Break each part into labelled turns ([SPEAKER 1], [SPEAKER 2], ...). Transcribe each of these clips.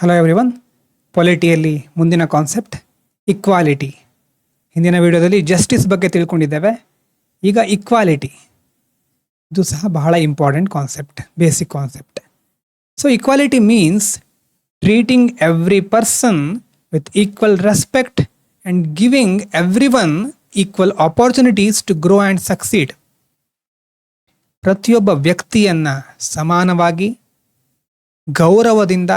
[SPEAKER 1] Hello everyone. ಪೊಲಿಟಿಯಲ್ಲಿ ಮುಂದಿನ concept equality. ಹಿಂದಿನ ವಿಡಿಯೋದಲ್ಲಿ ಜಸ್ಟಿಸ್ ಬಗ್ಗೆ ತಿಳ್ಕೊಂಡಿದ್ದೇವೆ. ಈಗ ಇಕ್ವಾಲಿಟಿ, ಇದು ಸಹ ಬಹಳ important concept, basic concept. So equality means treating every person with equal respect and giving every one equal opportunities to grow and succeed. ಪ್ರತಿಯೊಬ್ಬ ವ್ಯಕ್ತಿಯನ್ನು ಸಮಾನವಾಗಿ ಗೌರವದಿಂದ,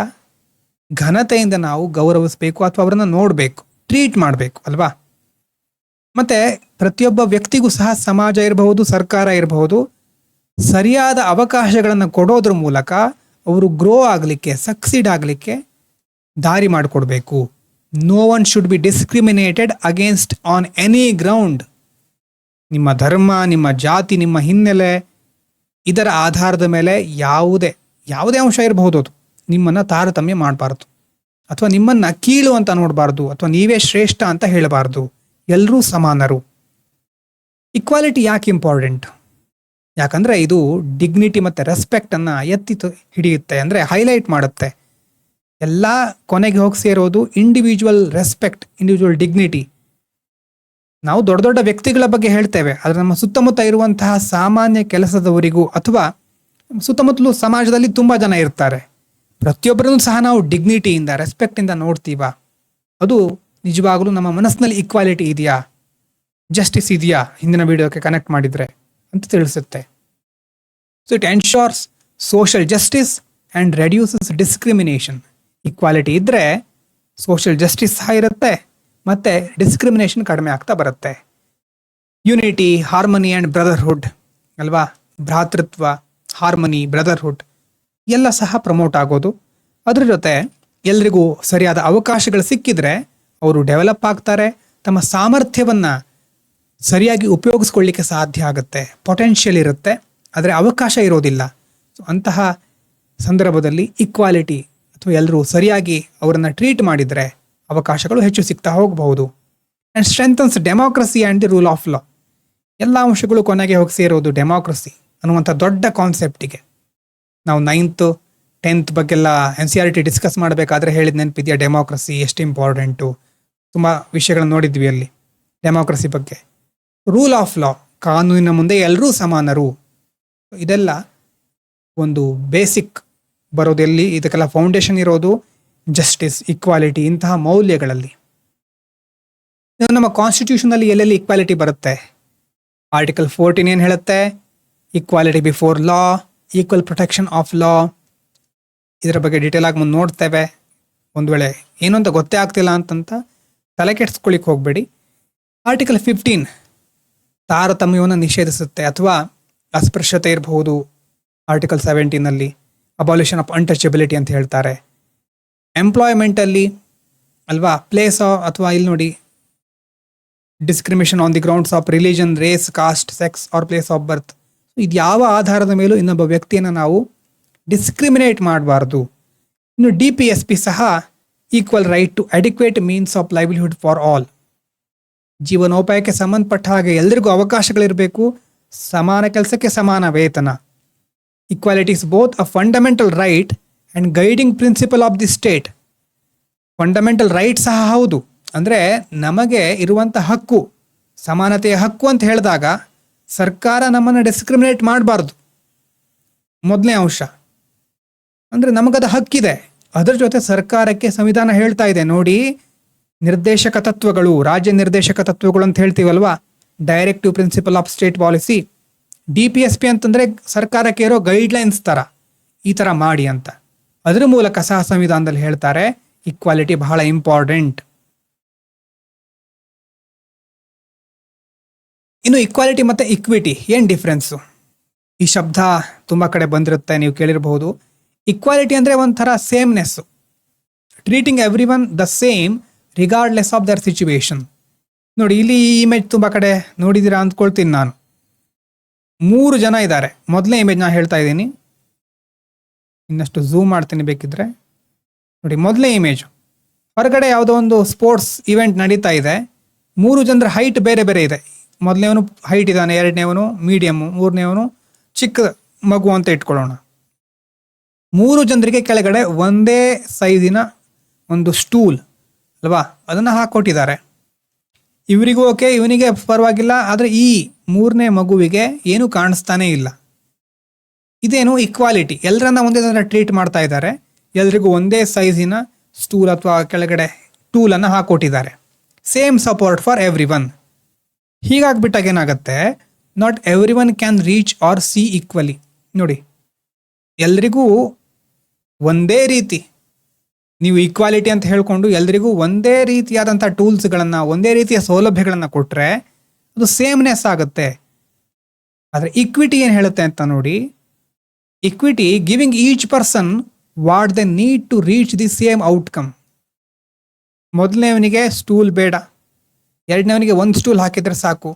[SPEAKER 1] ಘನತೆಯಿಂದ ನಾವು ಗೌರವಿಸಬೇಕು ಅಥವಾ ಅವರನ್ನು ನೋಡಬೇಕು, ಟ್ರೀಟ್ ಮಾಡಬೇಕು ಅಲ್ವಾ. ಮತ್ತು ಪ್ರತಿಯೊಬ್ಬ ವ್ಯಕ್ತಿಗೂ ಸಹ ಸಮಾಜ ಇರಬಹುದು, ಸರ್ಕಾರ ಇರಬಹುದು, ಸರಿಯಾದ ಅವಕಾಶಗಳನ್ನು ಕೊಡೋದ್ರ ಮೂಲಕ ಅವರು ಗ್ರೋ ಆಗಲಿಕ್ಕೆ, ಸಕ್ಸೀಡ್ ಆಗಲಿಕ್ಕೆ ದಾರಿ ಮಾಡಿಕೊಡ್ಬೇಕು. No one should be discriminated against on any ground. ನಿಮ್ಮ ಧರ್ಮ, ನಿಮ್ಮ ಜಾತಿ, ನಿಮ್ಮ ಹಿನ್ನೆಲೆ, ಇದರ ಆಧಾರದ ಮೇಲೆ ಯಾವುದೇ ಅಂಶ ಇರಬಹುದು, ಅದು ನಿಮ್ಮನ್ನು ತಾರತಮ್ಯ ಮಾಡಬಾರ್ದು ಅಥವಾ ನಿಮ್ಮನ್ನು ಕೀಳು ಅಂತ ನೋಡಬಾರ್ದು ಅಥವಾ ನೀವೇ ಶ್ರೇಷ್ಠ ಅಂತ ಹೇಳಬಾರ್ದು. ಎಲ್ಲರೂ ಸಮಾನರು. ಇಕ್ವಾಲಿಟಿ ಯಾಕೆ ಇಂಪಾರ್ಟೆಂಟ್? ಯಾಕಂದರೆ ಇದು ಡಿಗ್ನಿಟಿ ಮತ್ತು ರೆಸ್ಪೆಕ್ಟನ್ನು ಎತ್ತಿ ಹಿಡಿಯುತ್ತೆ, ಅಂದರೆ ಹೈಲೈಟ್ ಮಾಡುತ್ತೆ. ಎಲ್ಲ ಕೊನೆಗೆ ಹೋಗಿ ಸೇರೋದು ಇಂಡಿವಿಜುವಲ್ ರೆಸ್ಪೆಕ್ಟ್, ಇಂಡಿವಿಜುವಲ್ ಡಿಗ್ನಿಟಿ. ನಾವು ದೊಡ್ಡ ದೊಡ್ಡ ವ್ಯಕ್ತಿಗಳ ಬಗ್ಗೆ ಹೇಳ್ತೇವೆ, ಆದರೆ ನಮ್ಮ ಸುತ್ತಮುತ್ತ ಇರುವಂತಹ ಸಾಮಾನ್ಯ ಕೆಲಸದವರಿಗೂ ಅಥವಾ ಸುತ್ತಮುತ್ತಲೂ ಸಮಾಜದಲ್ಲಿ ತುಂಬ ಜನ ಇರ್ತಾರೆ, ಪ್ರತಿಯೊಬ್ಬರನ್ನು ಸಹ ನಾವು ಡಿಗ್ನಿಟಿಯಿಂದ, ರೆಸ್ಪೆಕ್ಟಿಂದ ನೋಡ್ತೀವ. ಅದು ನಿಜವಾಗಲೂ ನಮ್ಮ ಮನಸ್ಸಿನಲ್ಲಿ ಇಕ್ವಾಲಿಟಿ ಇದೆಯಾ, ಜಸ್ಟಿಸ್ ಇದೆಯಾ, ಹಿಂದಿನ ವಿಡಿಯೋಕ್ಕೆ ಕನೆಕ್ಟ್ ಮಾಡಿದರೆ ಅಂತ ತಿಳಿಸುತ್ತೆ. So it ensures social justice and reduces discrimination. Equality ಇದ್ದರೆ ಸೋಷಿಯಲ್ ಜಸ್ಟಿಸ್ ಸಹ ಇರುತ್ತೆ ಮತ್ತು ಡಿಸ್ಕ್ರಿಮಿನೇಷನ್ ಕಡಿಮೆ ಆಗ್ತಾ ಬರುತ್ತೆ. ಯುನಿಟಿ, ಹಾರ್ಮನಿ ಆ್ಯಂಡ್ ಬ್ರದರ್ಹುಡ್ ಅಲ್ವಾ. ಭ್ರಾತೃತ್ವ, ಹಾರ್ಮನಿ, ಬ್ರದರ್ಹುಡ್ ಎಲ್ಲ ಸಹ ಪ್ರಮೋಟ್ ಆಗೋದು. ಅದ್ರ ಜೊತೆ ಎಲ್ರಿಗೂ ಸರಿಯಾದ ಅವಕಾಶಗಳು ಸಿಕ್ಕಿದ್ರೆ ಅವರು ಡೆವಲಪ್ ಆಗ್ತಾರೆ, ತಮ್ಮ ಸಾಮರ್ಥ್ಯವನ್ನು ಸರಿಯಾಗಿ ಉಪಯೋಗಿಸ್ಕೊಳ್ಳಿಕ್ಕೆ ಸಾಧ್ಯ ಆಗುತ್ತೆ. ಪೊಟೆನ್ಷಿಯಲ್ ಇರುತ್ತೆ, ಆದರೆ ಅವಕಾಶ ಇರೋದಿಲ್ಲ. ಸೊ ಅಂತಹ ಸಂದರ್ಭದಲ್ಲಿ ಇಕ್ವಾಲಿಟಿ ಅಥವಾ ಎಲ್ಲರೂ ಸರಿಯಾಗಿ ಅವರನ್ನು ಟ್ರೀಟ್ ಮಾಡಿದರೆ ಅವಕಾಶಗಳು ಹೆಚ್ಚು ಸಿಗ್ತಾ ಹೋಗಬಹುದು. And strengthens democracy and the rule of law. ಎಲ್ಲ ಅಂಶಗಳು ಕೊನೆಗೆ ಹೋಗಿ ಸೇರೋದು ಡೆಮಾಕ್ರಸಿ ಅನ್ನುವಂಥ ದೊಡ್ಡ ಕಾನ್ಸೆಪ್ಟಿಗೆ. ನಾವು 9th 10th ಬಗ್ಗೆಲ್ಲ NCERT ಡಿಸ್ಕಸ್ ಮಾಡಬೇಕಾದ್ರೆ ಹೇಳಿದ ನೆನಪಿದೆಯಾ? ಡೆಮಾಕ್ರಸಿ ಎಷ್ಟು ಇಂಪಾರ್ಟೆಂಟು, ತುಂಬ ವಿಷಯಗಳನ್ನು ನೋಡಿದ್ವಿ ಅಲ್ಲಿ ಡೆಮಾಕ್ರಸಿ ಬಗ್ಗೆ. ರೂಲ್ ಆಫ್ ಲಾ, ಕಾನೂನಿನ ಮುಂದೆ ಎಲ್ಲರೂ ಸಮಾನರು. ಇದೆಲ್ಲ ಒಂದು ಬೇಸಿಕ್ ಬರೋದೆಲ್ಲಿ, ಇದಕ್ಕೆಲ್ಲ ಫೌಂಡೇಶನ್ ಇರೋದು ಜಸ್ಟಿಸ್, ಇಕ್ವಾಲಿಟಿ, ಇಂತಹ ಮೌಲ್ಯಗಳಲ್ಲಿ. ನಮ್ಮ ಕಾನ್ಸ್ಟಿಟ್ಯೂಷನಲ್ಲಿ ಎಲ್ಲೆಲ್ಲಿ ಇಕ್ವಾಲಿಟಿ ಬರುತ್ತೆ? ಆರ್ಟಿಕಲ್ 14 ಏನು ಹೇಳುತ್ತೆ? Equality before law, equal protection of law. ಇದರ ಬಗ್ಗೆ ಡೀಟೇಲ್ ಆಗಿ ಮುಂದೆ ನೋಡ್ತೇವೆ. ಒಂದು ವೇಳೆ ಏನು ಅಂತ ಗೊತ್ತೇ ಆಗ್ತಿಲ್ಲ ಅಂತಂತ ತಲೆ ಕೆಡಿಸ್ಕೊಳ್ಳಿಕ್ಕೆ ಹೋಗಬೇಡಿ. ಆರ್ಟಿಕಲ್ 15 ತಾರತಮ್ಯವನ್ನು ನಿಷೇಧಿಸುತ್ತೆ ಅಥವಾ ಅಸ್ಪೃಶ್ಯತೆ ಇರಬಹುದು. ಆರ್ಟಿಕಲ್ 17ನಲ್ಲಿ ಅಬಾಲಿಷನ್ ಆಫ್ ಅನ್ಟಚಬಿಲಿಟಿ ಅಂತ ಹೇಳ್ತಾರೆ. ಎಂಪ್ಲಾಯ್ಮೆಂಟಲ್ಲಿ ಅಲ್ವಾ, ಪ್ಲೇಸ್ ಅಥವಾ ಇಲ್ಲಿ ನೋಡಿ, discrimination on the grounds of religion, race, caste, sex or place of birth. ಇದು ಯಾವ ಆಧಾರದ ಮೇಲೂ ಇನ್ನೊಬ್ಬ ವ್ಯಕ್ತಿಯನ್ನು ನಾವು ಡಿಸ್ಕ್ರಿಮಿನೇಟ್ ಮಾಡಬಾರ್ದು. ಇನ್ನು DPSP ಸಹ equal right to adequate means of livelihood for all. ಜೀವನೋಪಾಯಕ್ಕೆ ಸಂಬಂಧಪಟ್ಟ ಹಾಗೆ ಎಲ್ಲರಿಗೂ ಅವಕಾಶಗಳಿರಬೇಕು, ಸಮಾನ ಕೆಲಸಕ್ಕೆ ಸಮಾನ ವೇತನ. Equality is both a fundamental right and guiding principle of the state. Fundamental right ಸಹ ಹೌದು, ಅಂದರೆ ನಮಗೆ ಇರುವಂಥ ಹಕ್ಕು, ಸಮಾನತೆಯ ಹಕ್ಕು ಅಂತ ಹೇಳಿದಾಗ ಸರ್ಕಾರ ನಮ್ಮನ್ನು ಡಿಸ್ಕ್ರಿಮಿನೇಟ್ ಮಾಡಬಾರ್ದು. ಮೊದಲನೇ ಅಂಶ ಅಂದರೆ ನಮಗದು ಹಕ್ಕಿದೆ. ಅದರ ಜೊತೆ ಸರ್ಕಾರಕ್ಕೆ ಸಂವಿಧಾನ ಹೇಳ್ತಾ ಇದೆ ನೋಡಿ, ನಿರ್ದೇಶಕ ತತ್ವಗಳು, ರಾಜ್ಯ ನಿರ್ದೇಶಕ ತತ್ವಗಳು ಅಂತ ಹೇಳ್ತೀವಲ್ವಾ, directive principle of state policy. DPSP ಅಂತಂದರೆ ಸರ್ಕಾರಕ್ಕೆ ಇರೋ ಗೈಡ್ಲೈನ್ಸ್ ಥರ, ಈ ಥರ ಮಾಡಿ ಅಂತ. ಅದರ ಮೂಲಕ ಸಹ ಸಂವಿಧಾನದಲ್ಲಿ ಹೇಳ್ತಾರೆ ಇಕ್ವಾಲಿಟಿ ಬಹಳ ಇಂಪಾರ್ಟೆಂಟ್. ಇನ್ನು ಇಕ್ವಾಲಿಟಿ ಮತ್ತು ಇಕ್ವಿಟಿ ಏನು ಡಿಫ್ರೆನ್ಸು? ಈ ಶಬ್ದ ತುಂಬ ಕಡೆ ಬಂದಿರುತ್ತೆ, ನೀವು ಕೇಳಿರಬಹುದು. ಇಕ್ವಾಲಿಟಿ ಅಂದರೆ ಒಂಥರ sameness, treating everyone the same regardless of their situation. ನೋಡಿ, ಇಲ್ಲಿ ಈ ಇಮೇಜ್ ತುಂಬ ಕಡೆ ನೋಡಿದ್ದೀರಾ ಅಂದ್ಕೊಳ್ತೀನಿ ನಾನು. 3 ಜನ ಇದ್ದಾರೆ. ಮೊದಲನೇ ಇಮೇಜ್ ನಾನು ಹೇಳ್ತಾ ಇದ್ದೀನಿ, ಇನ್ನಷ್ಟು ಝೂಮ್ ಮಾಡ್ತೀನಿ ಬೇಕಿದ್ರೆ. ನೋಡಿ, ಮೊದಲನೇ ಇಮೇಜು ಹೊರಗಡೆ ಯಾವುದೋ ಒಂದು ಸ್ಪೋರ್ಟ್ಸ್ ಇವೆಂಟ್ ನಡೀತಾ ಇದೆ. 3 ಜನರ ಹೈಟ್ ಬೇರೆ ಬೇರೆ ಇದೆ. ಮೊದಲನೇವನು ಹೈಟ್ ಇದ್ದಾನೆ, ಎರಡನೇವನು ಮೀಡಿಯಮ್ಮು, ಮೂರನೇವನು ಚಿಕ್ಕ ಮಗು ಅಂತ ಇಟ್ಕೊಳ್ಳೋಣ. 3 ಜನರಿಗೆ ಕೆಳಗಡೆ ಒಂದೇ ಸೈಜಿನ ಒಂದು ಸ್ಟೂಲ್ ಅಲ್ವಾ, ಅದನ್ನು ಹಾಕೊಟ್ಟಿದ್ದಾರೆ. ಇವರಿಗೂ ಓಕೆ, ಇವನಿಗೆ ಪರವಾಗಿಲ್ಲ, ಆದರೆ ಈ 3ನೇ ಮಗುವಿಗೆ ಏನು ಕಾಣಿಸ್ತಾನೇ ಇಲ್ಲ. ಇದೇನು ಇಕ್ವಾಲಿಟಿ, ಎಲ್ಲರನ್ನ ಒಂದೇ ಥರ ಟ್ರೀಟ್ ಮಾಡ್ತಾ ಇದ್ದಾರೆ. ಎಲ್ರಿಗೂ ಒಂದೇ ಸೈಜಿನ ಸ್ಟೂಲ್ ಅಥವಾ ಕೆಳಗಡೆ ಟೂಲನ್ನು ಹಾಕೊಟ್ಟಿದ್ದಾರೆ. Same support for everyone. ಹೀಗಾಗ್ಬಿಟ್ಟಾಗ ಏನಾಗುತ್ತೆ, not everyone can reach or see equally. ನೋಡಿ, ಎಲ್ರಿಗೂ ಒಂದೇ ರೀತಿ, ನೀವು ಈಕ್ವಾಲಿಟಿ ಅಂತ ಹೇಳ್ಕೊಂಡು ಎಲ್ರಿಗೂ ಒಂದೇ ರೀತಿಯಾದಂಥ ಟೂಲ್ಸ್ಗಳನ್ನು, ಒಂದೇ ರೀತಿಯ ಸೌಲಭ್ಯಗಳನ್ನು ಕೊಟ್ಟರೆ ಅದು ಸೇಮ್ನೆಸ್ ಆಗುತ್ತೆ. ಆದರೆ ಇಕ್ವಿಟಿ ಏನು ಹೇಳುತ್ತೆ ಅಂತ ನೋಡಿ, equity giving each person what they need to reach the same outcome. ಮೊದಲನೇವನಿಗೆ ಸ್ಟೂಲ್ ಬೇಡ, ಎರಡನೇವನಿಗೆ ಒಂದು ಸ್ಟೂಲ್ ಹಾಕಿದರೆ ಸಾಕು,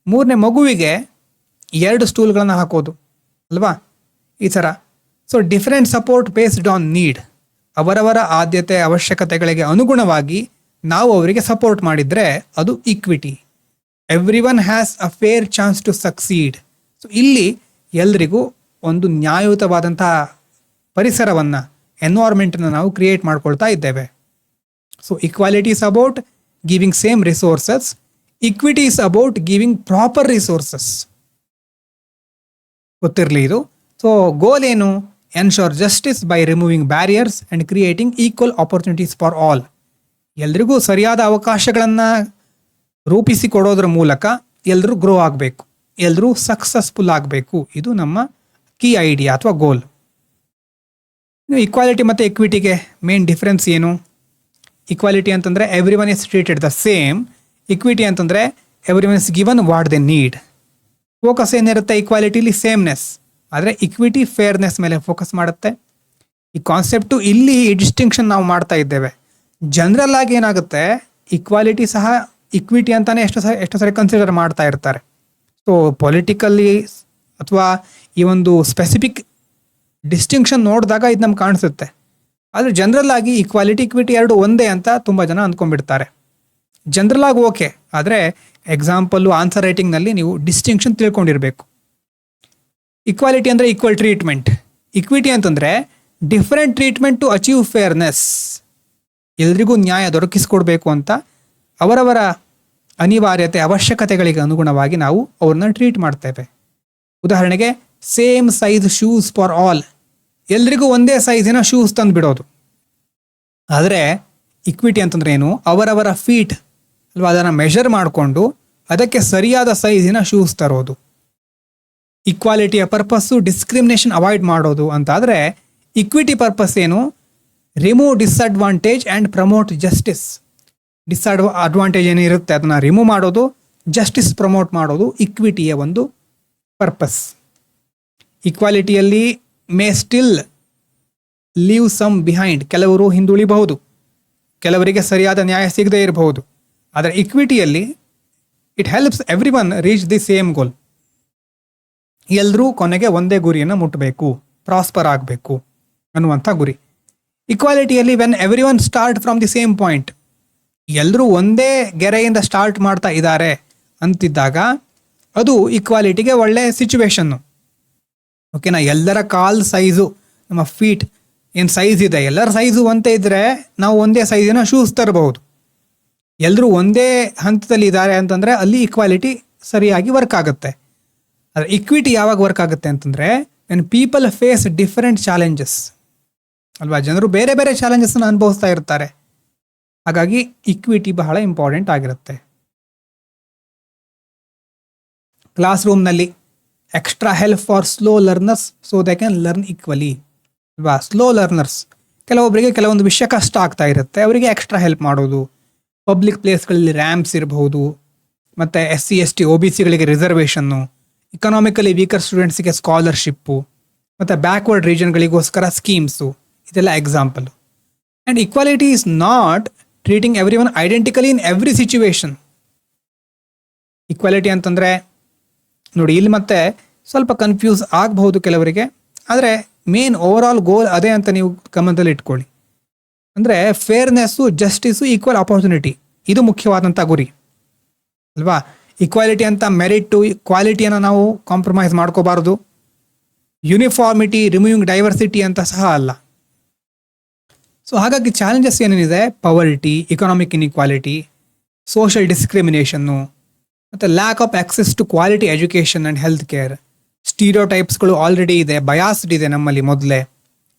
[SPEAKER 1] 3ನೇ ಮಗುವಿಗೆ 2 ಸ್ಟೂಲ್ಗಳನ್ನು ಹಾಕೋದು ಅಲ್ವಾ, ಈ ಥರ. So different support based on need. ಅವರವರ ಆದ್ಯತೆ ಅವಶ್ಯಕತೆಗಳಿಗೆ ಅನುಗುಣವಾಗಿ ನಾವು ಅವರಿಗೆ ಸಪೋರ್ಟ್ ಮಾಡಿದರೆ ಅದು equity. Every one has a fair chance to succeed. So ಇಲ್ಲಿ ಎಲ್ರಿಗೂ ಒಂದು ನ್ಯಾಯಯುತವಾದಂತಹ ಪರಿಸರವನ್ನು, ಎನ್ವೈರ್ಮೆಂಟನ್ನು ನಾವು ಕ್ರಿಯೇಟ್ ಮಾಡ್ಕೊಳ್ತಾ ಇದ್ದೇವೆ. So equality is about giving same resources, equity is about giving proper resources. ಗೊತ್ತಿರಲಿ ಇದು. ಸೊ ಗೋಲ್ ಏನು? Ensure justice by removing barriers and creating equal opportunities for all. ಎಲ್ರಿಗೂ ಸರಿಯಾದ ಅವಕಾಶಗಳನ್ನು ರೂಪಿಸಿಕೊಡೋದ್ರ ಮೂಲಕ ಎಲ್ಲರೂ ಗ್ರೋ ಆಗಬೇಕು, ಎಲ್ಲರೂ ಸಕ್ಸಸ್ಫುಲ್ ಆಗಬೇಕು. ಇದು ನಮ್ಮ ಕೀ ಐಡಿಯಾ ಅಥವಾ ಗೋಲ್. ಇಕ್ವಾಲಿಟಿ ಮತ್ತು ಇಕ್ವಿಟಿಗೆ ಮೇನ್ ಡಿಫ್ರೆನ್ಸ್ ಏನು? ಇಕ್ವಾಲಿಟಿ ಅಂತಂದರೆ everyone is treated the same. Equity ಅಂತಂದರೆ everyone is given what they need. Focus ಏನಿರುತ್ತೆ ಇಕ್ವಾಲಿಟಿಲಿ? ಸೇಮ್ನೆಸ್. ಆದರೆ ಇಕ್ವಿಟಿ ಫೇರ್ನೆಸ್ ಮೇಲೆ ಫೋಕಸ್ ಮಾಡುತ್ತೆ. ಈ ಕಾನ್ಸೆಪ್ಟು ಇಲ್ಲಿ ಈ ಡಿಸ್ಟಿಂಕ್ಷನ್ ನಾವು ಮಾಡ್ತಾ ಇದ್ದೇವೆ. ಜನರಲ್ ಆಗಿ ಏನಾಗುತ್ತೆ, ಇಕ್ವಾಲಿಟಿ ಸಹ ಇಕ್ವಿಟಿ ಅಂತಾನೆ ಎಷ್ಟು ಸರಿ ಕನ್ಸಿಡರ್ ಮಾಡ್ತಾ ಇರ್ತಾರೆ. ಸೊ ಪೊಲಿಟಿಕಲ್ಲಿ ಅಥವಾ ಈ ಒಂದು ಸ್ಪೆಸಿಫಿಕ್ ಡಿಸ್ಟಿಂಕ್ಷನ್ ನೋಡಿದಾಗ ಇದು ನಮ್ಗೆ ಕಾಣಿಸುತ್ತೆ. ಆದರೆ ಜನರಲ್ ಆಗಿ ಇಕ್ವಾಲಿಟಿ ಇಕ್ವಿಟಿ ಎರಡು ಒಂದೇ ಅಂತ ತುಂಬ ಜನ ಅಂದ್ಕೊಂಡ್ಬಿಡ್ತಾರೆ. ಜನರಲ್ ಆಗಿ ಓಕೆ, ಆದರೆ ಎಕ್ಸಾಂಪಲ್ಲು ಆನ್ಸರ್ ರೈಟಿಂಗ್ನಲ್ಲಿ ನೀವು ಡಿಸ್ಟಿಂಕ್ಷನ್ ತಿಳ್ಕೊಂಡಿರಬೇಕು. ಇಕ್ವಾಲಿಟಿ ಅಂದರೆ ಈಕ್ವಲ್ ಟ್ರೀಟ್ಮೆಂಟ್, ಇಕ್ವಿಟಿ ಅಂತಂದರೆ different treatment to achieve fairness. ಎಲ್ರಿಗೂ ನ್ಯಾಯ ದೊರಕಿಸ್ಕೊಡ್ಬೇಕು ಅಂತ ಅವರವರ ಅನಿವಾರ್ಯತೆ ಅವಶ್ಯಕತೆಗಳಿಗೆ ಅನುಗುಣವಾಗಿ ನಾವು ಅವ್ರನ್ನ ಟ್ರೀಟ್ ಮಾಡ್ತೇವೆ. ಉದಾಹರಣೆಗೆ same size shoes for all, ಎಲ್ರಿಗೂ ಒಂದೇ ಸೈಜಿನ ಶೂಸ್ ತಂದು ಬಿಡೋದು. ಆದರೆ ಇಕ್ವಿಟಿ ಅಂತಂದ್ರೆ ಏನು? ಅವರವರ ಫೀಟ್ ಅಲ್ವಾ, ಅದನ್ನು ಮೆಷರ್ ಮಾಡಿಕೊಂಡು ಅದಕ್ಕೆ ಸರಿಯಾದ ಸೈಜಿನ ಶೂಸ್ ತರೋದು. ಇಕ್ವಾಲಿಟಿಯ ಪರ್ಪಸ್ಸು ಡಿಸ್ಕ್ರಿಮಿನೇಷನ್ ಅವಾಯ್ಡ್ ಮಾಡೋದು ಅಂತ. ಆದರೆ ಇಕ್ವಿಟಿ ಪರ್ಪಸ್ ಏನು? Remove disadvantage and promote justice. Disadvantage ಏನಿರುತ್ತೆ ಅದನ್ನು ರಿಮೂವ್ ಮಾಡೋದು, ಜಸ್ಟಿಸ್ ಪ್ರಮೋಟ್ ಮಾಡೋದು ಇಕ್ವಿಟಿಯ ಒಂದು ಪರ್ಪಸ್. ಇಕ್ವಾಲಿಟಿಯಲ್ಲಿ may still leave some behind, ಕೆಲವರು ಹಿಂದುಳಿಬಹುದು, ಕೆಲವರಿಗೆ ಸರಿಯಾದ ನ್ಯಾಯ ಸಿಗದೇ ಇರಬಹುದು. ಆದರೆ ಇಕ್ವಿಟಿಯಲ್ಲಿ it helps everyone reach the same goal. ಎಲ್ಲರೂ ಕೊನೆಗೆ ಒಂದೇ ಗುರಿಯನ್ನು ಮುಟ್ಟಬೇಕು, ಪ್ರಾಸ್ಪರ್ ಆಗಬೇಕು ಅನ್ನುವಂಥ ಗುರಿ. ಇಕ್ವಾಲಿಟಿಯಲ್ಲಿ when everyone start from the same point, ಎಲ್ಲರೂ ಒಂದೇ ಗೆರೆಯಿಂದ ಸ್ಟಾರ್ಟ್ ಮಾಡ್ತಾ ಇದ್ದಾರೆ ಅಂತಿದ್ದಾಗ ಅದು ಇಕ್ವಾಲಿಟಿಗೆ ಒಳ್ಳೆ ಸಿಚುವೇಶನ್ನು. ಓಕೆನಾ? ಎಲ್ಲರ ಕಾಲ್ ಸೈಜು, ನಮ್ಮ ಫೀಟ್ ಏನು ಸೈಜ್ ಇದೆ, ಎಲ್ಲರ ಸೈಜು ಒಂದೇ ಇದ್ದರೆ ನಾವು ಒಂದೇ ಸೈಜಿನ ಶೂಸ್ ತರಬಹುದು. ಎಲ್ಲರೂ ಒಂದೇ ಹಂತದಲ್ಲಿ ಇದ್ದಾರೆ ಅಂತಂದರೆ ಅಲ್ಲಿ ಇಕ್ವಾಲಿಟಿ ಸರಿಯಾಗಿ ವರ್ಕ್ ಆಗುತ್ತೆ. ಆದರೆ ಇಕ್ವಿಟಿ ಯಾವಾಗ ವರ್ಕ್ ಆಗುತ್ತೆ ಅಂತಂದರೆ when people face different challenges ಅಲ್ವಾ, ಜನರು ಬೇರೆ ಬೇರೆ ಚಾಲೆಂಜಸ್ನ ಅನುಭವಿಸ್ತಾ ಇರ್ತಾರೆ. ಹಾಗಾಗಿ ಇಕ್ವಿಟಿ ಬಹಳ ಇಂಪಾರ್ಟೆಂಟ್ ಆಗಿರುತ್ತೆ. ಕ್ಲಾಸ್ ರೂಮ್ನಲ್ಲಿ extra help for slow learners so they can learn equally ಅಲ್ವಾ. ಸ್ಲೋ ಲರ್ನರ್ಸ್, ಕೆಲವೊಬ್ಬರಿಗೆ ಕೆಲವೊಂದು ವಿಷಯ ಕಷ್ಟ ಆಗ್ತಾ ಇರುತ್ತೆ, ಅವರಿಗೆ ಎಕ್ಸ್ಟ್ರಾ ಹೆಲ್ಪ್ ಮಾಡೋದು. ಪಬ್ಲಿಕ್ ಪ್ಲೇಸ್ಗಳಲ್ಲಿ ರ್ಯಾಂಪ್ಸ್ ಇರಬಹುದು, ಮತ್ತು SC ST OBCಗಳಿಗೆ ರಿಸರ್ವೇಷನ್ನು, ಇಕನಾಮಿಕಲಿ ವೀಕರ್ ಸ್ಟೂಡೆಂಟ್ಸಿಗೆ ಸ್ಕಾಲರ್ಶಿಪ್ಪು, ಮತ್ತು ಬ್ಯಾಕ್ವರ್ಡ್ ರೀಜನ್ಗಳಿಗೋಸ್ಕರ ಸ್ಕೀಮ್ಸು, ಇದೆಲ್ಲ example. And equality is not treating everyone identically in every situation. Equality ಅಂತಂದರೆ ನೋಡಿ, ಇಲ್ಲಿ ಮತ್ತೆ ಸ್ವಲ್ಪ ಕನ್ಫ್ಯೂಸ್ ಆಗಬಹುದು ಕೆಲವರಿಗೆ, ಆದರೆ ಮೇನ್ ಓವರ್ ಆಲ್ ಗೋಲ್ ಅದೇ ಅಂತ ನೀವು ಗಮನದಲ್ಲಿ ಇಟ್ಕೊಳ್ಳಿ. ಅಂದರೆ ಫೇರ್ನೆಸ್ಸು, ಜಸ್ಟಿಸು, ಈಕ್ವಲ್ ಆಪರ್ಚುನಿಟಿ, ಇದು ಮುಖ್ಯವಾದಂಥ ಗುರಿ ಅಲ್ವಾ. ಈಕ್ವಾಲಿಟಿ ಅಂತ ಮೆರಿಟು ಕ್ವಾಲಿಟಿಯನ್ನು ನಾವು ಕಾಂಪ್ರಮೈಸ್ ಮಾಡ್ಕೋಬಾರ್ದು. ಯೂನಿಫಾರ್ಮಿಟಿ, ರಿಮೂವಿಂಗ್ ಡೈವರ್ಸಿಟಿ ಅಂತ ಸಹ ಅಲ್ಲ. ಸೊ ಹಾಗಾಗಿ ಚಾಲೆಂಜಸ್ ಏನೇನಿದೆ, ಪವರ್ಟಿ, ಇಕನಾಮಿಕ್ ಇನ್ಇಕ್ವಾಲಿಟಿ, ಸೋಷಿಯಲ್ ಡಿಸ್ಕ್ರಿಮಿನೇಷನ್ನು, ಮತ್ತು lack of access to quality education and health care, ಸ್ಟೀರಿಯೋಟೈಪ್ಸ್ಗಳು ಆಲ್ರೆಡಿ ಇದೆ, ಬಯಾಸ್ಡ್ ಇದೆ ನಮ್ಮಲ್ಲಿ ಮೊದಲೇ,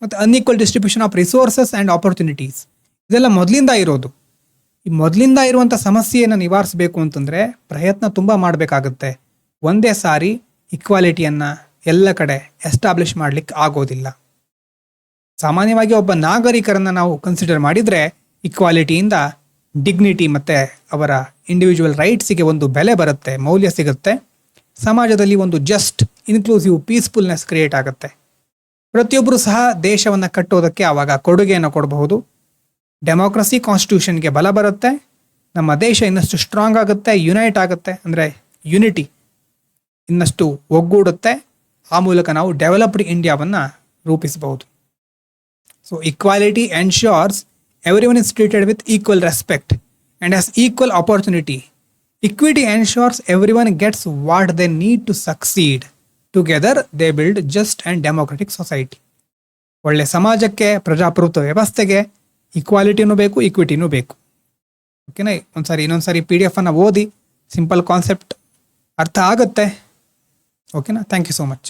[SPEAKER 1] ಮತ್ತು unequal distribution of resources and opportunities, ಇದೆಲ್ಲ ಮೊದಲಿಂದ ಇರೋದು. ಈ ಮೊದಲಿಂದ ಇರುವಂಥ ಸಮಸ್ಯೆಯನ್ನು ನಿವಾರಿಸಬೇಕು ಅಂತಂದರೆ ಪ್ರಯತ್ನ ತುಂಬ ಮಾಡಬೇಕಾಗುತ್ತೆ. ಒಂದೇ ಸಾರಿ ಇಕ್ವಾಲಿಟಿಯನ್ನು ಎಲ್ಲ ಕಡೆ ಎಸ್ಟಾಬ್ಲಿಷ್ ಮಾಡಲಿಕ್ಕೆ ಆಗೋದಿಲ್ಲ. ಸಾಮಾನ್ಯವಾಗಿ ಒಬ್ಬ ನಾಗರಿಕರನ್ನು ನಾವು ಕನ್ಸಿಡರ್ ಮಾಡಿದರೆ ಇಕ್ವಾಲಿಟಿಯಿಂದ ಡಿಗ್ನಿಟಿ ಮತ್ತು ಅವರ ಇಂಡಿವಿಜುವಲ್ ರೈಟ್ಸಿಗೆ ಒಂದು ಬೆಲೆ ಬರುತ್ತೆ, ಮೌಲ್ಯ ಸಿಗುತ್ತೆ. ಸಮಾಜದಲ್ಲಿ ಒಂದು ಜಸ್ಟ್, ಇನ್ಕ್ಲೂಸಿವ್, ಪೀಸ್ಫುಲ್ನೆಸ್ ಕ್ರಿಯೇಟ್ ಆಗುತ್ತೆ. ಪ್ರತಿಯೊಬ್ಬರು ಸಹ ದೇಶವನ್ನು ಕಟ್ಟೋದಕ್ಕೆ ಆವಾಗ ಕೊಡುಗೆಯನ್ನು ಕೊಡಬಹುದು. ಡೆಮೋಕ್ರಸಿ, ಕಾನ್ಸ್ಟಿಟ್ಯೂಷನ್ಗೆ ಬಲ ಬರುತ್ತೆ. ನಮ್ಮ ದೇಶ ಇನ್ನಷ್ಟು ಸ್ಟ್ರಾಂಗ್ ಆಗುತ್ತೆ, ಯುನೈಟ್ ಆಗುತ್ತೆ, ಅಂದರೆ ಯುನಿಟಿ ಇನ್ನಷ್ಟು ಒಗ್ಗೂಡುತ್ತೆ. ಆ ಮೂಲಕ ನಾವು ಡೆವಲಪ್ಡ್ ಇಂಡಿಯಾವನ್ನು ರೂಪಿಸಬಹುದು. So equality ensures everyone is treated with equal respect and has equal opportunity. Equity ensures everyone gets what they need to succeed. Together they build just and democratic society. ಒಳ್ಳೆ ಸಮಾಜಕ್ಕೆ, ಪ್ರಜಾಪ್ರಭುತ್ವ ವ್ಯವಸ್ಥೆಗೆ ಇಕ್ವಾಲಿಟಿನೂ ಬೇಕು, ಇಕ್ವಿಟಿನೂ ಬೇಕು. ಓಕೆನಾ? ಇನ್ನೊಂದ್ಸರಿ PDF ಅನ್ನು ಓದಿ, ಸಿಂಪಲ್ ಕಾನ್ಸೆಪ್ಟ್ ಅರ್ಥ ಆಗುತ್ತೆ. ಓಕೆನಾ? Thank you so much.